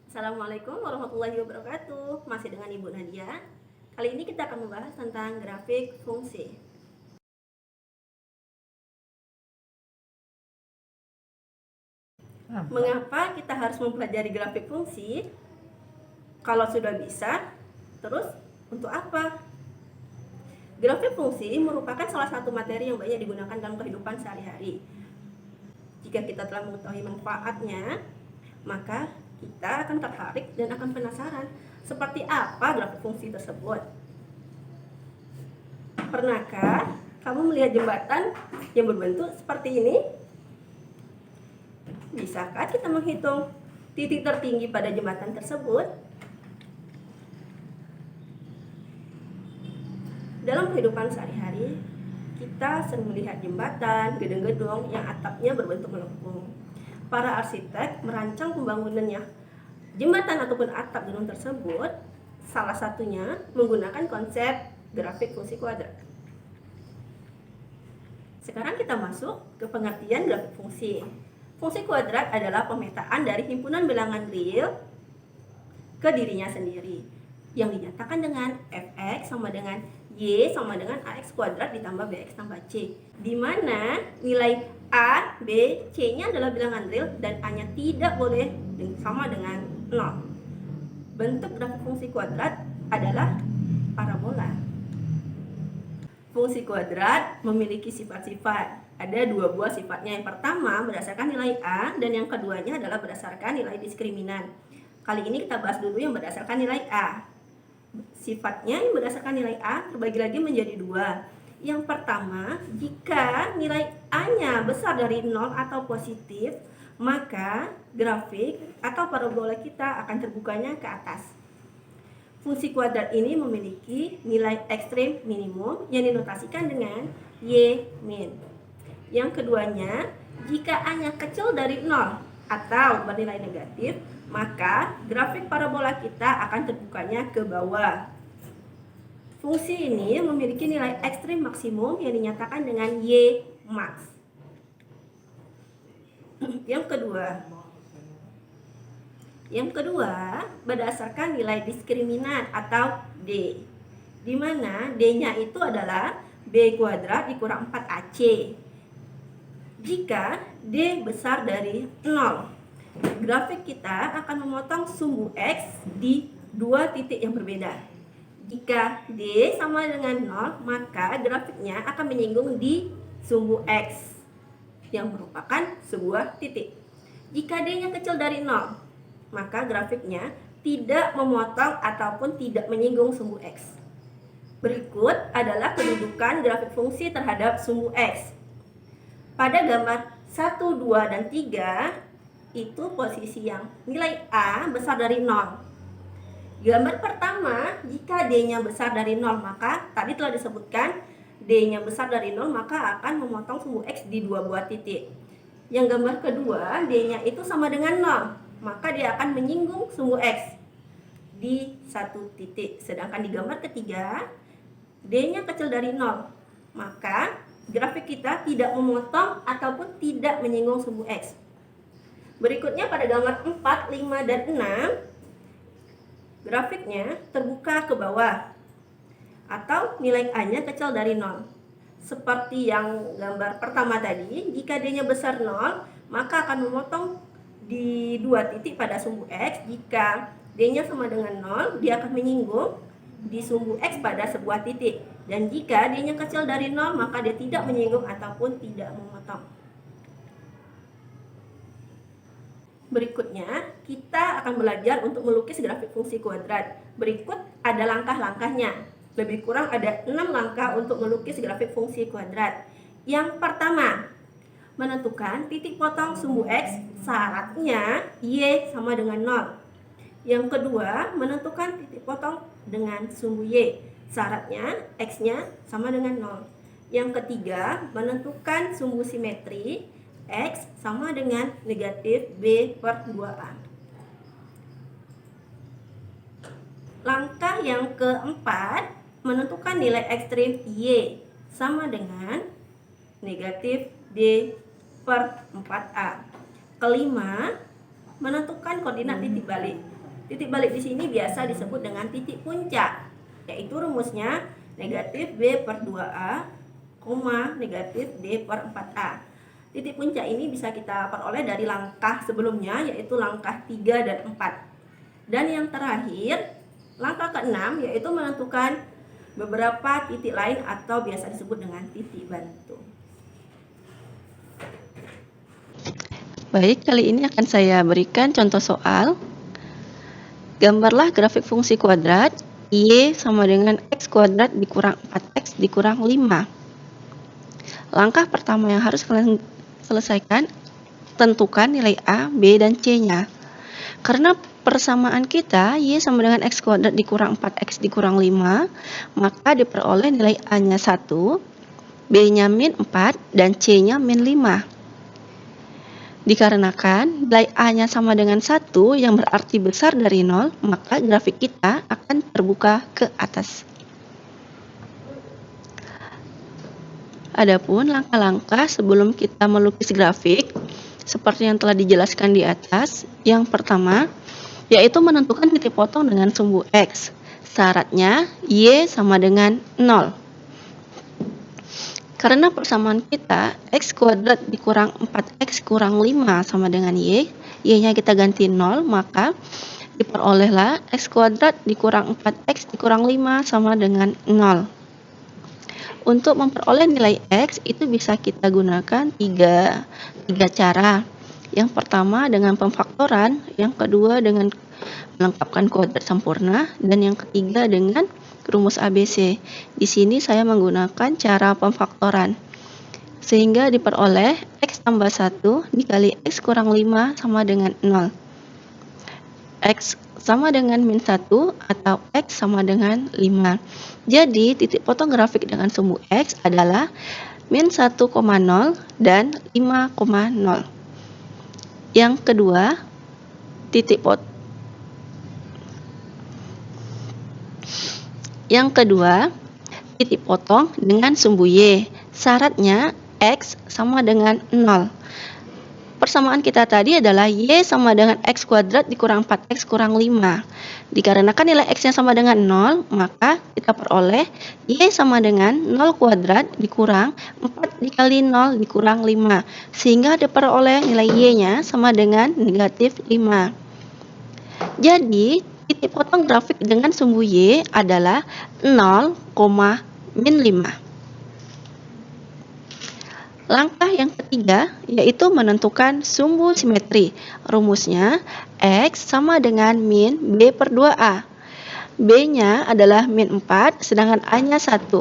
Assalamualaikum warahmatullahi wabarakatuh. Masih dengan Ibu Nadia. Kali ini kita akan membahas tentang grafik fungsi. Mengapa kita harus mempelajari grafik fungsi? Kalau sudah bisa, terus untuk apa? Grafik fungsi merupakan salah satu materi yang banyak digunakan dalam kehidupan sehari-hari. Jika kita telah mengetahui manfaatnya, maka kita akan tertarik dan akan penasaran seperti apa grafik fungsi tersebut. Pernahkah kamu melihat jembatan yang berbentuk seperti ini? Bisakah kita menghitung titik tertinggi pada jembatan tersebut? Dalam kehidupan sehari-hari, kita sering melihat jembatan, gedung-gedung yang atapnya berbentuk melengkung. Para arsitek merancang pembangunannya jembatan ataupun atap gedung tersebut, salah satunya menggunakan konsep grafik fungsi kuadrat. Sekarang kita masuk ke pengertian grafik fungsi. Fungsi kuadrat adalah pemetaan dari himpunan bilangan real ke dirinya sendiri, yang dinyatakan dengan fx sama dengan y sama dengan ax kuadrat ditambah bx tambah c, di mana nilai a, b, c-nya adalah bilangan real dan a-nya tidak boleh sama dengan 0. Bentuk grafik fungsi kuadrat adalah parabola. Fungsi kuadrat memiliki sifat-sifat. Ada dua buah sifatnya. Yang pertama berdasarkan nilai a dan yang keduanya adalah berdasarkan nilai diskriminan. Kali ini kita bahas dulu yang berdasarkan nilai a. Sifatnya yang berdasarkan nilai a terbagi lagi menjadi dua. Yang pertama, jika nilai a-nya besar dari 0 atau positif, maka grafik atau parabola kita akan terbukanya ke atas. Fungsi kuadrat ini memiliki nilai ekstrim minimum yang dinotasikan dengan y min. Yang keduanya, jika a-nya kecil dari 0 atau bernilai negatif, maka grafik parabola kita akan terbukanya ke bawah. Fungsi ini memiliki nilai ekstrim maksimum yang dinyatakan dengan y max. Yang kedua, berdasarkan nilai diskriminan atau D, di mana D-nya itu adalah B kuadrat dikurang 4AC. Jika D besar dari 0, grafik kita akan memotong sumbu X di dua titik yang berbeda. Jika D sama dengan 0, maka grafiknya akan menyinggung di sumbu X yang merupakan sebuah titik. Jika D-nya kecil dari 0, maka grafiknya tidak memotong ataupun tidak menyinggung sumbu X. Berikut adalah kedudukan grafik fungsi terhadap sumbu X. Pada gambar 1, 2, dan 3, itu posisi yang nilai A besar dari 0. Gambar pertama, jika D-nya besar dari 0, maka tadi telah disebutkan D-nya besar dari 0, maka akan memotong sumbu X di dua buah titik. Yang gambar kedua, D-nya itu sama dengan 0, maka dia akan menyinggung sumbu X di satu titik. Sedangkan di gambar ketiga, D-nya kecil dari 0, maka grafik kita tidak memotong ataupun tidak menyinggung sumbu X. Berikutnya pada gambar 4, 5, dan 6, grafiknya terbuka ke bawah atau nilai A-nya kecil dari 0. Seperti yang gambar pertama tadi, jika D-nya besar 0, maka akan memotong di dua titik pada sumbu X. Jika D-nya sama dengan 0, dia akan menyinggung di sumbu X pada sebuah titik. Dan jika D-nya kecil dari 0, maka dia tidak menyinggung ataupun tidak memotong. Berikutnya, kita akan belajar untuk melukis grafik fungsi kuadrat. Berikut ada langkah-langkahnya. Lebih kurang ada 6 langkah untuk melukis grafik fungsi kuadrat. Yang pertama, menentukan titik potong sumbu X, syaratnya Y sama dengan 0. Yang kedua, menentukan titik potong dengan sumbu Y, syaratnya X-nya sama dengan 0. Yang ketiga, menentukan sumbu simetri X sama dengan negatif B per 2A. Langkah yang keempat, menentukan nilai ekstrim Y sama dengan negatif D per 4A. Kelima, menentukan koordinat titik balik. Titik balik di sini biasa disebut dengan titik puncak, yaitu rumusnya negatif B per 2A, negatif D per 4A. Titik puncak ini bisa kita peroleh dari langkah sebelumnya, yaitu langkah 3 dan 4. Dan yang terakhir, langkah ke-6, yaitu menentukan beberapa titik lain atau biasa disebut dengan titik bantu. Baik, kali ini akan saya berikan contoh soal. Gambarlah grafik fungsi kuadrat Y sama dengan X kuadrat dikurang 4X dikurang 5. Langkah pertama yang harus kalian selesaikan, tentukan nilai A, B, dan C-nya. Karena persamaan kita Y sama dengan X kuadrat dikurang 4X dikurang 5, maka diperoleh nilai A-nya 1, B-nya min 4, dan C-nya min 5. Dikarenakan nilai A-nya sama dengan 1 yang berarti besar dari 0, maka grafik kita akan terbuka ke atas. Adapun langkah-langkah sebelum kita melukis grafik, seperti yang telah dijelaskan di atas, yang pertama, yaitu menentukan titik potong dengan sumbu X. Syaratnya, Y sama dengan 0. Karena persamaan kita, X kuadrat dikurang 4X kurang 5 sama dengan Y, Y-nya kita ganti 0, maka diperolehlah X kuadrat dikurang 4X dikurang 5 sama dengan 0. Untuk memperoleh nilai X, itu bisa kita gunakan tiga cara. Yang pertama dengan pemfaktoran, yang kedua dengan melengkapkan kuadrat sempurna, dan yang ketiga dengan rumus ABC. Di sini saya menggunakan cara pemfaktoran. Sehingga diperoleh X tambah 1 dikali X kurang 5 sama dengan 0. X sama dengan min 1 atau X sama dengan 5. Jadi titik potong grafik dengan sumbu X adalah min 1,0 dan 5,0. Yang kedua, titik potong dengan sumbu Y. Syaratnya X sama dengan 0. Persamaan kita tadi adalah Y sama dengan X kuadrat dikurang 4X kurang 5. Dikarenakan nilai X-nya sama dengan 0, maka kita peroleh Y sama dengan 0 kuadrat dikurang 4 dikali 0 dikurang 5. Sehingga diperoleh nilai Y-nya sama dengan negatif 5. Jadi, titik potong grafik dengan sumbu Y adalah 0, min 5. Langkah yang ketiga yaitu menentukan sumbu simetri. Rumusnya X sama dengan min B per 2A. B-nya adalah min 4, sedangkan A-nya 1.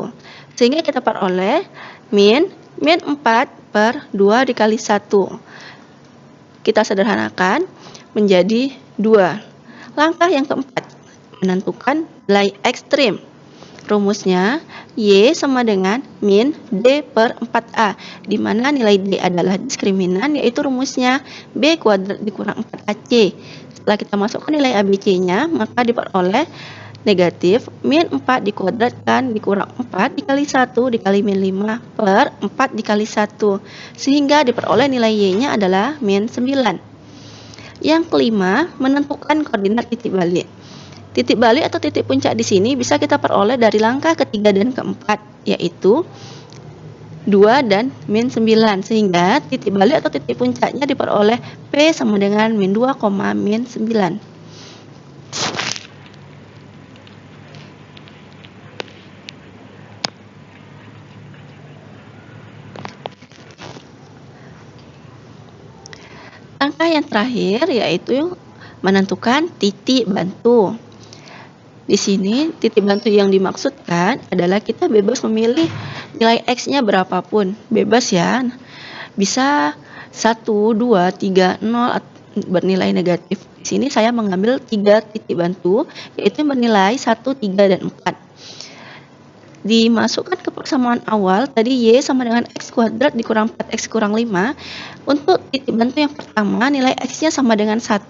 Sehingga kita peroleh min 4 per 2 dikali 1. Kita sederhanakan menjadi 2. Langkah yang keempat, menentukan nilai ekstrim. Rumusnya Y sama dengan min D per 4A, di mana nilai D adalah diskriminan, yaitu rumusnya B kuadrat dikurang 4AC. Setelah kita masukkan nilai ABC-nya, maka diperoleh negatif min 4 dikuadratkan dikurang 4 dikali 1 dikali min 5 per 4 dikali 1, sehingga diperoleh nilai Y-nya adalah min 9. Yang kelima, menentukan koordinat titik balik. Titik balik atau titik puncak di sini bisa kita peroleh dari langkah ketiga dan keempat, yaitu 2 dan min 9, sehingga titik balik atau titik puncaknya diperoleh P sama dengan min 2, min 9. Langkah yang terakhir yaitu menentukan titik bantu. Di sini titik bantu yang dimaksudkan adalah kita bebas memilih nilai X-nya berapapun, bebas ya. Bisa 1, 2, 3, 0 bernilai negatif. Di sini saya mengambil 3 titik bantu, yaitu bernilai 1, 3, dan 4. Dimasukkan ke persamaan awal, tadi Y sama dengan X kuadrat dikurang 4X kurang 5. Untuk titik bantu yang pertama, nilai X-nya sama dengan 1.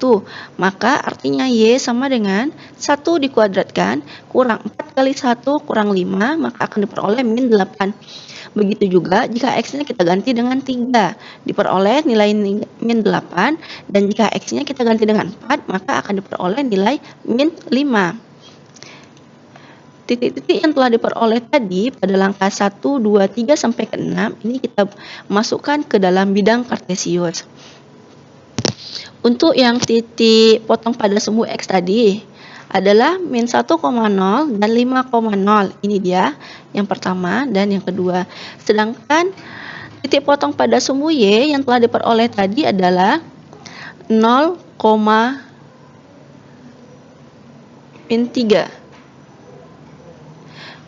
Maka artinya Y sama dengan 1 dikuadratkan kurang 4 kali 1 kurang 5, maka akan diperoleh min 8. Begitu juga jika X-nya kita ganti dengan 3, diperoleh nilai min 8, dan jika X-nya kita ganti dengan 4, maka akan diperoleh nilai min 5. Titik-titik yang telah diperoleh tadi pada langkah 1, 2, 3 sampai ke 6 ini kita masukkan ke dalam bidang kartesius. Untuk yang titik potong pada sumbu X tadi adalah min 1,0 dan 5,0. Ini dia yang pertama dan yang kedua. Sedangkan titik potong pada sumbu Y yang telah diperoleh tadi adalah 0, min 3.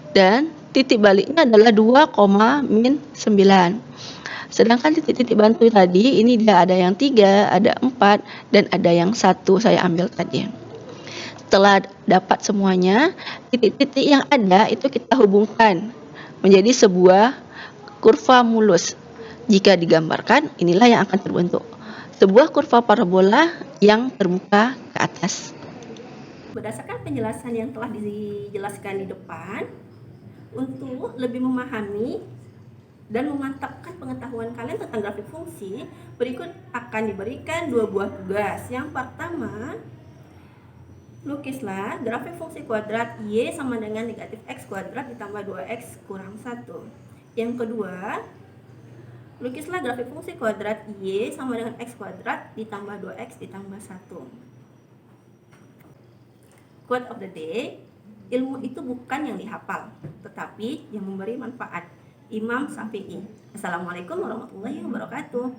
Dan titik baliknya adalah 2, min 9. Sedangkan titik-titik bantu tadi, ini dia ada yang 3, ada 4, dan ada yang 1 saya ambil tadi. Setelah dapat semuanya, titik-titik yang ada itu kita hubungkan menjadi sebuah kurva mulus. Jika digambarkan, inilah yang akan terbentuk. Sebuah kurva parabola yang terbuka ke atas. Berdasarkan penjelasan yang telah dijelaskan di depan, untuk lebih memahami dan memantapkan pengetahuan kalian tentang grafik fungsi, berikut akan diberikan 2 buah tugas. Yang pertama, lukislah grafik fungsi kuadrat Y sama dengan negatif X kuadrat ditambah 2X kurang 1. Yang kedua, lukislah grafik fungsi kuadrat Y sama dengan X kuadrat ditambah 2X ditambah 1. Quote of the day, ilmu itu bukan yang dihafal, tetapi yang memberi manfaat. Imam Syafi'i. Assalamualaikum warahmatullahi wabarakatuh.